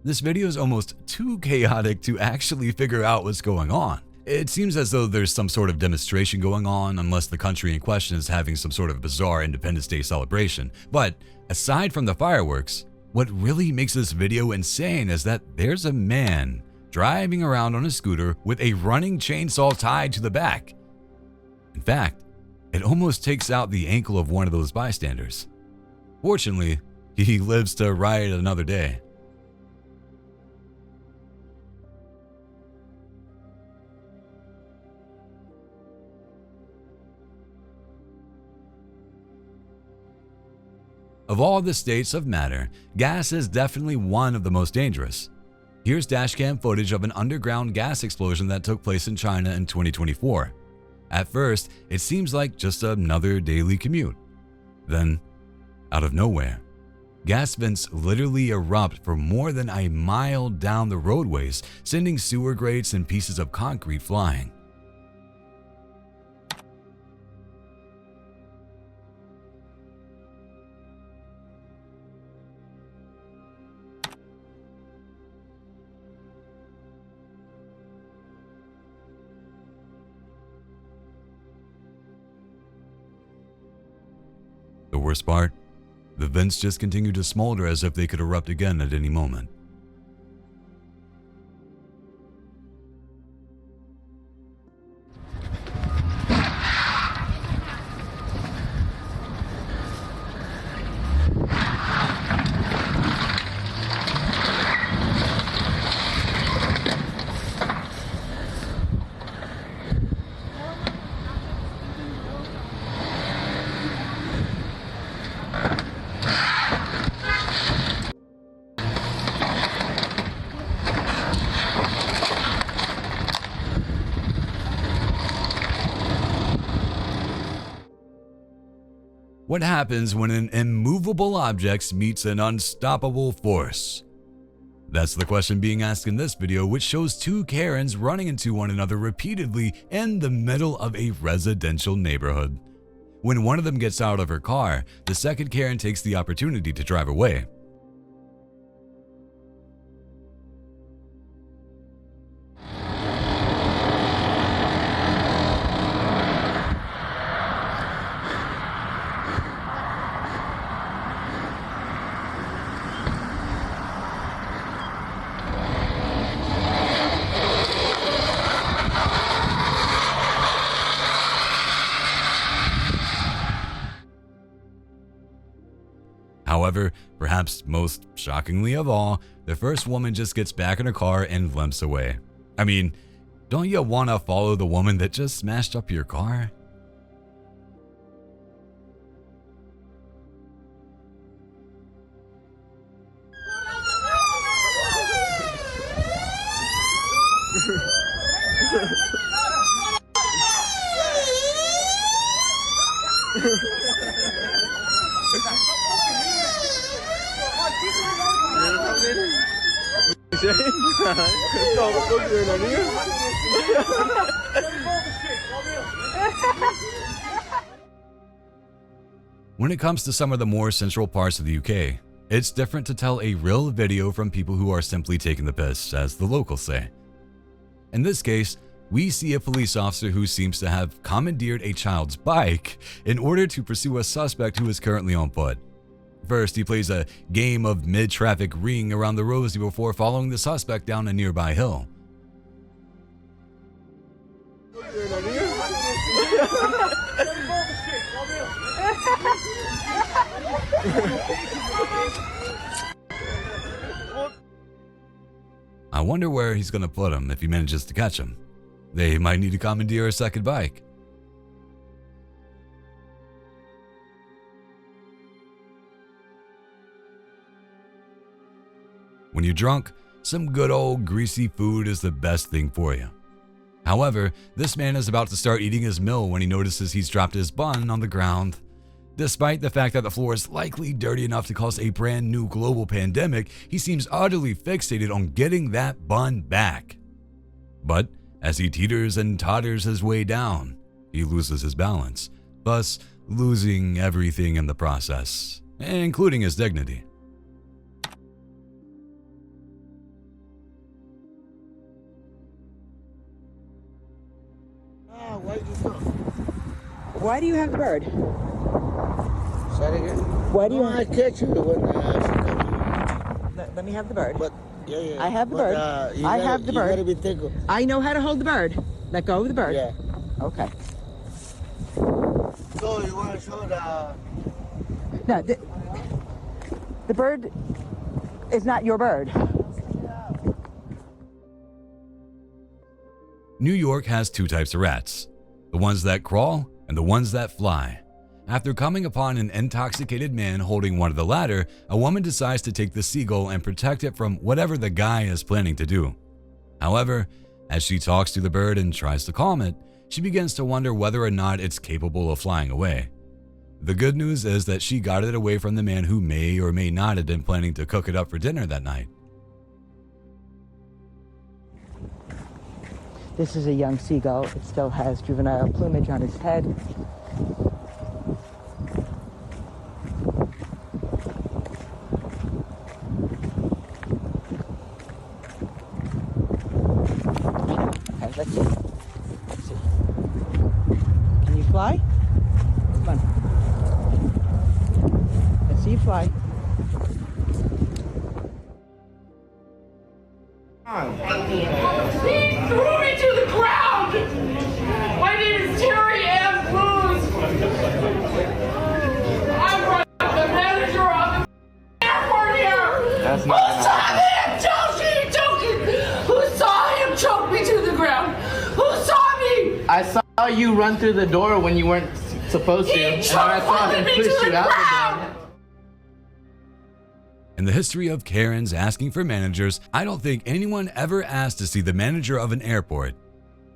Speaker 3: This video is almost too chaotic to actually figure out what's going on. It seems as though there's some sort of demonstration going on, unless the country in question is having some sort of bizarre Independence Day celebration. But aside from the fireworks, what really makes this video insane is that there's a man driving around on a scooter with a running chainsaw tied to the back. In fact, it almost takes out the ankle of one of those bystanders. Fortunately, he lives to ride another day. Of all the states of matter, gas is definitely one of the most dangerous. Here's dashcam footage of an underground gas explosion that took place in China in 2024. At first, it seems like just another daily commute. Then, out of nowhere, gas vents literally erupt for more than a mile down the roadways, sending sewer grates and pieces of concrete flying. The worst part? The vents just continue to smolder as if they could erupt again at any moment. What happens when an immovable object meets an unstoppable force? That's the question being asked in this video, which shows two Karens running into one another repeatedly in the middle of a residential neighborhood. When one of them gets out of her car, the second Karen takes the opportunity to drive away. However, perhaps most shockingly of all, the first woman just gets back in her car and limps away. I mean, don't you want to follow the woman that just smashed up your car? When it comes to some of the more central parts of the UK, it's different to tell a real video from people who are simply taking the piss, as the locals say. In this case, we see a police officer who seems to have commandeered a child's bike in order to pursue a suspect who is currently on foot. First, he plays a game of mid-traffic ring around the Rosie before following the suspect down a nearby hill. I wonder where he's going to put him if he manages to catch him. They might need to commandeer a second bike. When you're drunk, some good old greasy food is the best thing for you. However, this man is about to start eating his meal when he notices he's dropped his bun on the ground. Despite the fact that the floor is likely dirty enough to cause a brand new global pandemic, he seems utterly fixated on getting that bun back. But as he teeters and totters his way down, he loses his balance, thus losing everything in the process, including his dignity.
Speaker 21: Why do you have the bird?
Speaker 10: Sorry again?
Speaker 21: Why do you
Speaker 10: I catch you when
Speaker 21: Let me have the bird.
Speaker 10: But, yeah.
Speaker 21: I have the bird. I have the bird.
Speaker 10: You gotta be thankful.
Speaker 21: I know how to hold the bird. Let go of the bird.
Speaker 10: Yeah.
Speaker 21: Okay.
Speaker 10: So you want to show the...
Speaker 21: No, the bird is not your bird.
Speaker 3: New York has two types of rats, the ones that crawl and the ones that fly. After coming upon an intoxicated man holding one of the latter, a woman decides to take the Seagull and protect it from whatever the guy is planning to do. However, as she talks to the bird and tries to calm it, she begins to wonder whether or not it's capable of flying away. The good news is that she got it away from the man who may or may not have been planning to cook it up for dinner that night.
Speaker 21: This is a young seagull. It still has juvenile plumage on its head. Okay, let's see. Let's see. Can you fly? Come on. Let's see you fly.
Speaker 17: He threw me to the ground! My name is Terry M. Blues! I'm the manager of the airport here!
Speaker 6: That's not
Speaker 17: Who saw him choking? Who saw him choke me to the ground? Who saw me?
Speaker 22: I saw you run through the door when you weren't supposed to, and then I saw him push you out the door.
Speaker 3: In the history of Karens asking for managers, I don't think anyone ever asked to see the manager of an airport.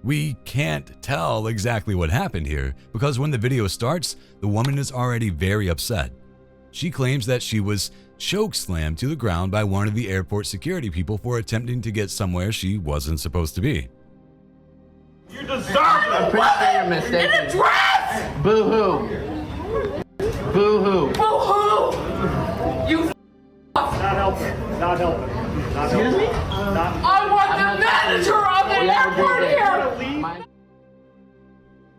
Speaker 3: We can't tell exactly what happened here because when the video starts, the woman is already very upset. She claims that she was choke-slammed to the ground by one of the airport security people for attempting to get somewhere she wasn't supposed to be.
Speaker 22: You deserve it! I'm pretty sure you're mistaken.
Speaker 17: In a dress!
Speaker 22: Boo-hoo! Boo-hoo!
Speaker 17: Boo-hoo! You
Speaker 7: Not helping. Not helping. Not
Speaker 22: Excuse me?
Speaker 7: Not
Speaker 17: I want the manager of the airport here!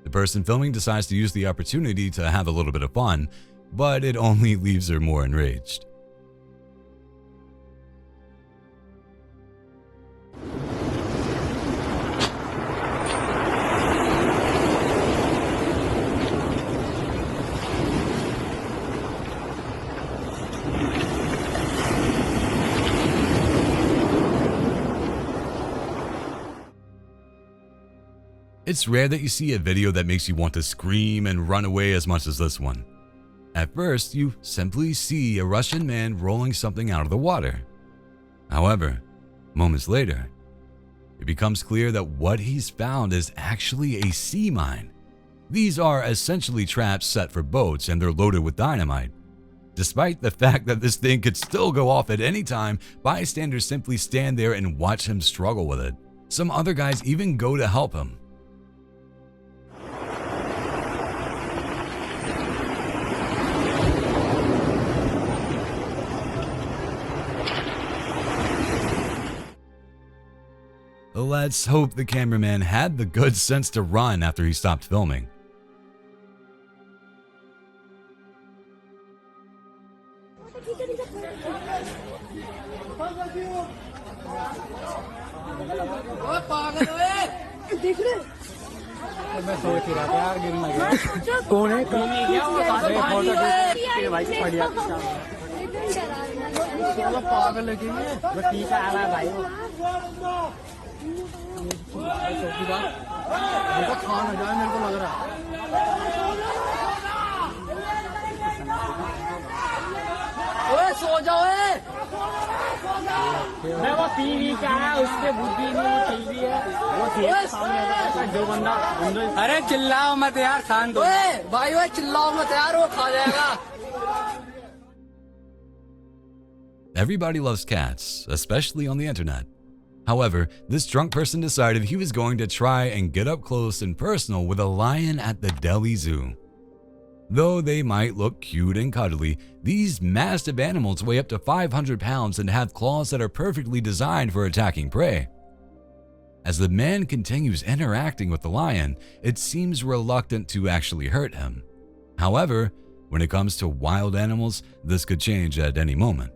Speaker 3: The person filming decides to use the opportunity to have a little bit of fun, but it only leaves her more enraged. It's rare that you see a video that makes you want to scream and run away as much as this one. At first, you simply see a Russian man rolling something out of the water. However, moments later, it becomes clear that what he's found is actually a sea mine. These are essentially traps set for boats and they're loaded with dynamite. Despite the fact that this thing could still go off at any time, bystanders simply stand there and watch him struggle with it. Some other guys even go to help him. Let's hope the cameraman had the good sense to run after he stopped filming.
Speaker 2: वो TV का है उसके बुद्धि नहीं TV है वो सामने जो बंदा अरे चिल्लाओ मत यार शांत हो भाई वो चिल्लाओ मत यार वो खा जाएगा.
Speaker 3: Everybody loves cats, especially on the internet. However, this drunk person decided he was going to try and get up close and personal with a lion at the Delhi Zoo. Though they might look cute and cuddly, these massive animals weigh up to 500 pounds and have claws that are perfectly designed for attacking prey. As the man continues interacting with the lion, it seems reluctant to actually hurt him. However, when it comes to wild animals, this could change at any moment.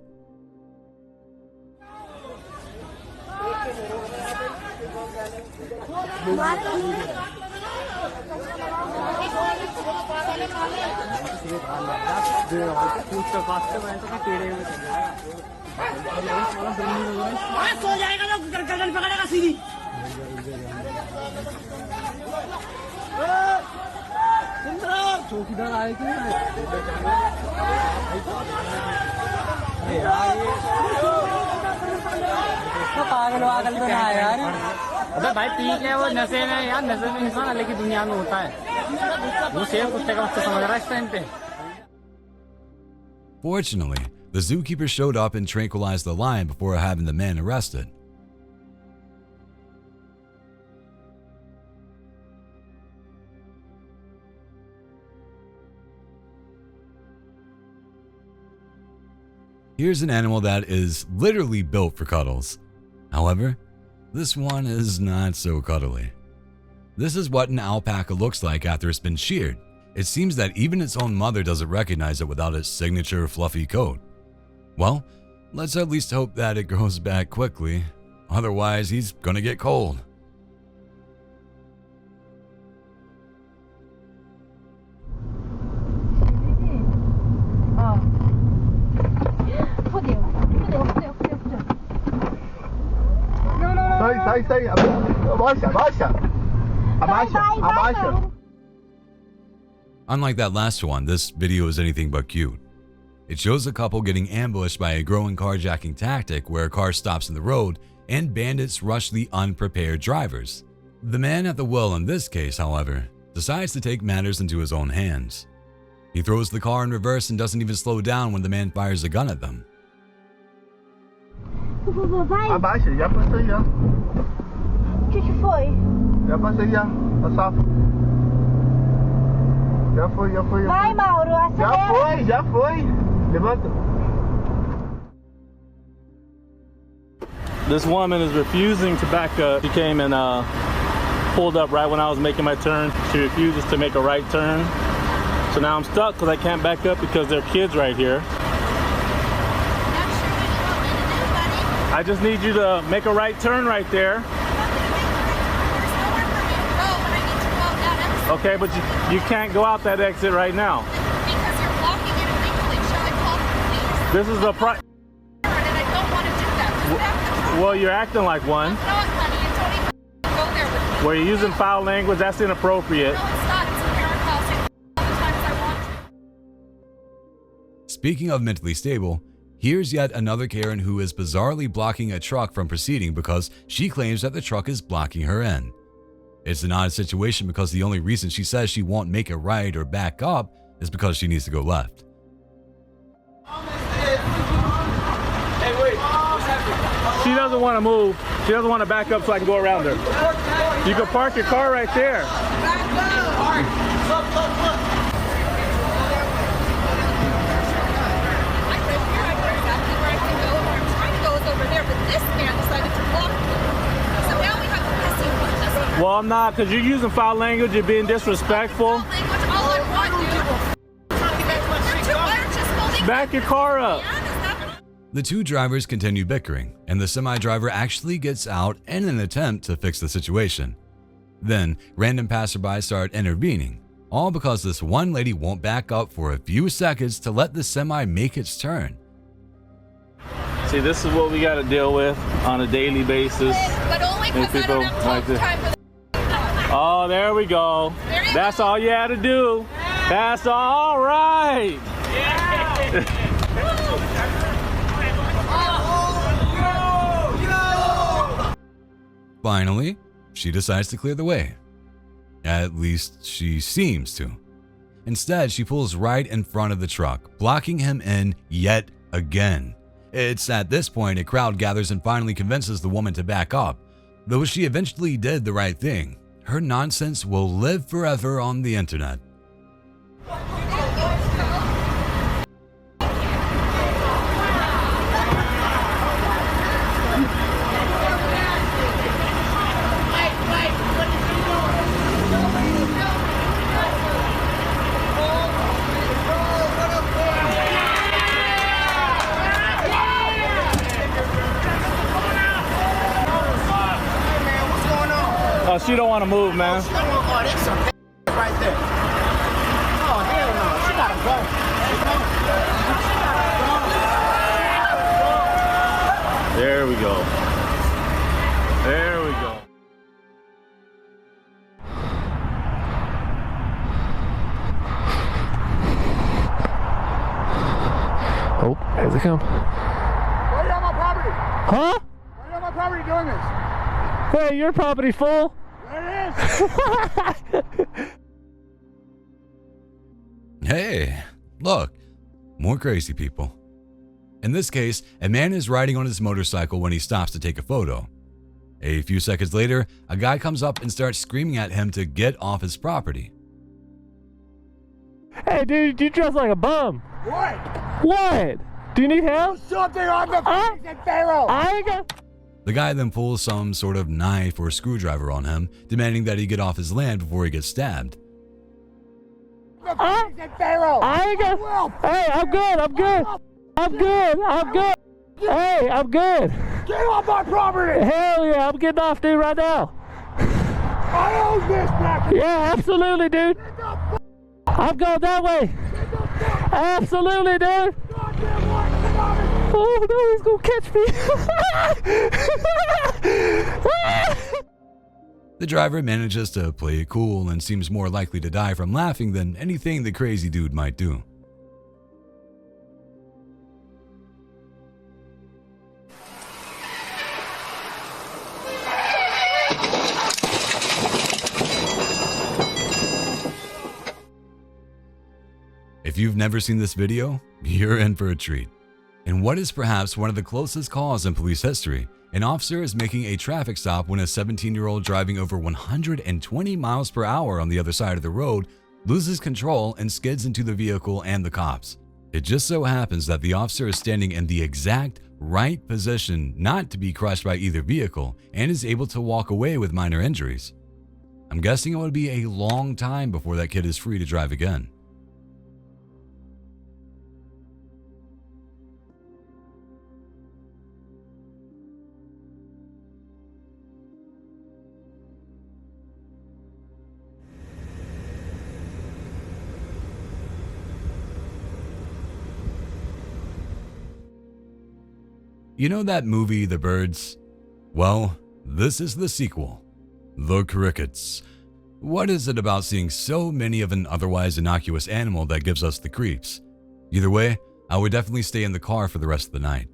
Speaker 2: चौकीदार आए थे पागल वागल तो ना है यार. अबे भाई ठीक है वो नशे में यार नशे में इंसान अलग ही दुनिया में होता है. वो शेर कुत्ते का बच्चा समझ रहा है इस टाइम पे.
Speaker 3: Fortunately, the zookeeper showed up and tranquilized the lion before having the man arrested. Here's an animal that is literally built for cuddles. However, this one is not so cuddly. This is what an alpaca looks like after it's been sheared. It seems that even its own mother doesn't recognize it without its signature fluffy coat. Well, let's at least hope that it grows back quickly. Otherwise, he's gonna get cold. Unlike that last one, this video is anything but cute. It shows a couple getting ambushed by a growing carjacking tactic where a car stops in the road and bandits rush the unprepared drivers. The man at the wheel in this case, however, decides to take matters into his own hands. He throws the car in reverse and doesn't even slow down when the man fires a gun at them.
Speaker 11: Abaixa, já passei já.
Speaker 17: O que foi?
Speaker 11: Já passei já, passar. Já foi.
Speaker 17: Vai, Mauro, acelera.
Speaker 11: Já foi. Levanta.
Speaker 6: This woman is refusing to back up. She came and pulled up right when I was making my turn. She refuses to make a right turn. So now I'm stuck because I can't back up because there are kids right here. I just need you to make a right turn right there. Okay, but you can't go out that exit right now.
Speaker 17: Because you're blocking it illegally. Shall I call the police?
Speaker 6: This is the
Speaker 17: And I don't want to do that.
Speaker 6: Well, you're acting like one.
Speaker 17: No, honey, you don't even go there with me.
Speaker 6: Where you're using foul language, that's inappropriate.
Speaker 17: No, it's not. It's a parent policy. All the times I want to.
Speaker 3: Speaking of mentally stable, here's yet another Karen who is bizarrely blocking a truck from proceeding because she claims that the truck is blocking her in. It's an odd situation because the only reason she says she won't make a right or back up is because she needs to go left.
Speaker 6: Hey, wait. She doesn't want to move. She doesn't want to back up so I can go around her. You can park your car right there. Well, I'm not, because you're using foul language, you're being disrespectful. Back your car up.
Speaker 3: The two drivers continue bickering, and the semi-driver actually gets out in an attempt to fix the situation. Then, random passersby start intervening, all because this one lady won't back up for a few seconds to let the semi make its turn.
Speaker 6: See, this is what we got to deal with on a daily basis.
Speaker 17: But only because I don't have time for the...
Speaker 6: Oh, there we go. That's all you had to do. That's all right.
Speaker 3: Finally, she decides to clear the way. At least she seems to. Instead, she pulls right in front of the truck, blocking him in yet again. It's at this point a crowd gathers and finally convinces the woman to back up. Though she eventually did the right thing, her nonsense will live forever on the internet.
Speaker 6: Oh, she don't want to move, man.
Speaker 11: Oh, that's some right there. Oh, hell no. She gotta go.
Speaker 6: There we go. There we go.
Speaker 1: Oh, here they come.
Speaker 11: Why are you on my property?
Speaker 1: Huh?
Speaker 11: Why are you on my property doing this?
Speaker 1: Hey, your property full?
Speaker 11: There it is.
Speaker 3: Hey, look, more crazy people. In this case, a man is riding on his motorcycle when he stops to take a photo. A few seconds later, a guy comes up and starts screaming at him to get off his property.
Speaker 1: Hey, dude, you dress like a bum.
Speaker 11: What?
Speaker 1: What? Do you need help?
Speaker 11: Something on the freaking Pharaoh.
Speaker 1: I ain't got...
Speaker 3: The guy then pulls some sort of knife or screwdriver on him, demanding that he get off his land before he gets stabbed.
Speaker 11: The freaking Pharaoh.
Speaker 1: I ain't got... Hey, I'm good, I'm good. I'm good, I'm good. Hey, I'm good.
Speaker 11: Get off my property.
Speaker 1: Hell yeah, I'm getting off, dude, right now.
Speaker 11: I own this back.
Speaker 1: Yeah, absolutely, dude. I'm going that way. Absolutely, dude. Oh no, he's gonna catch me.
Speaker 3: The driver manages to play it cool and seems more likely to die from laughing than anything the crazy dude might do. If you've never seen this video, you're in for a treat. In what is perhaps one of the closest calls in police history, an officer is making a traffic stop when a 17-year-old driving over 120 miles per hour on the other side of the road loses control and skids into the vehicle and the cops. It just so happens that the officer is standing in the exact right position not to be crushed by either vehicle and is able to walk away with minor injuries. I'm guessing it would be a long time before that kid is free to drive again. You know that movie, The Birds? Well, this is the sequel, The Crickets. What is it about seeing so many of an otherwise innocuous animal that gives us the creeps? Either way, I would definitely stay in the car for the rest of the night.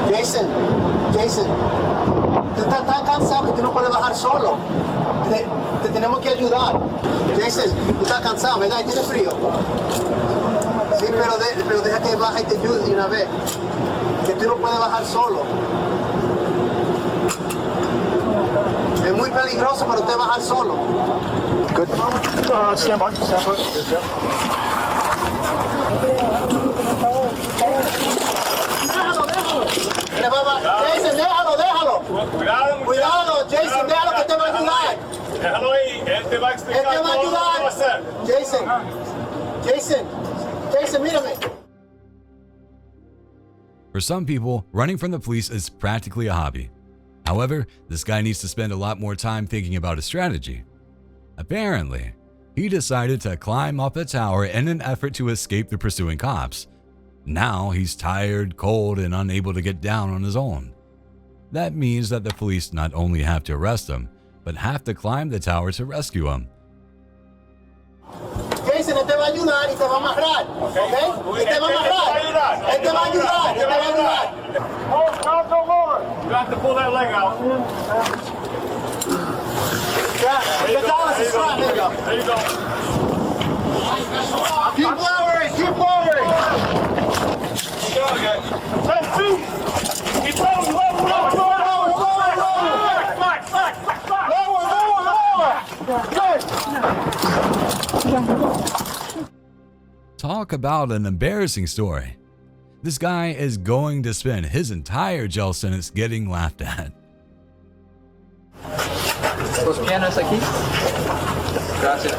Speaker 11: Jason, tú estás tan cansado que tú no puedes bajar solo. Te tenemos que ayudar. Jason, tú estás cansado, ¿verdad? ¿Y tienes frío? Sí, pero deja que baje y te ayude de una vez. Que tú no puedes bajar solo. Es muy peligroso para usted bajar solo.
Speaker 9: Good. Stand by. Stand by.
Speaker 11: Jason, déjalo. Cuidado, Jason, déjalo que te va a ayudar.
Speaker 7: Déjalo ahí, él te va a explicar todo lo que va a hacer. Jason,
Speaker 11: mírame.
Speaker 3: For some people, running from the police is practically a hobby. However, this guy needs to spend a lot more time thinking about his strategy. Apparently, he decided to climb up a tower in an effort to escape the pursuing cops. Now he's tired, cold, and unable to get down on his own. That means that the police not only have to arrest him, but have to climb the tower to rescue him.
Speaker 11: ese no te va a ayudar y te va a amarrar, ¿ok? Y te va a amarrar. Él te va a ayudar, él te va a ayudar.
Speaker 7: You have to pull that leg out.
Speaker 11: The balance is flat, there you go.
Speaker 7: There you go.
Speaker 11: Keep lowering, keep lowering.
Speaker 7: Let's shoot. Keep going, lower, lower, lower, lower, lower. Back, back, back, back.
Speaker 11: Lower, lower, lower. Good.
Speaker 3: Talk about an embarrassing story. This guy is going to spend his entire jail sentence getting laughed at.
Speaker 22: Los pianos aquí. Gracias.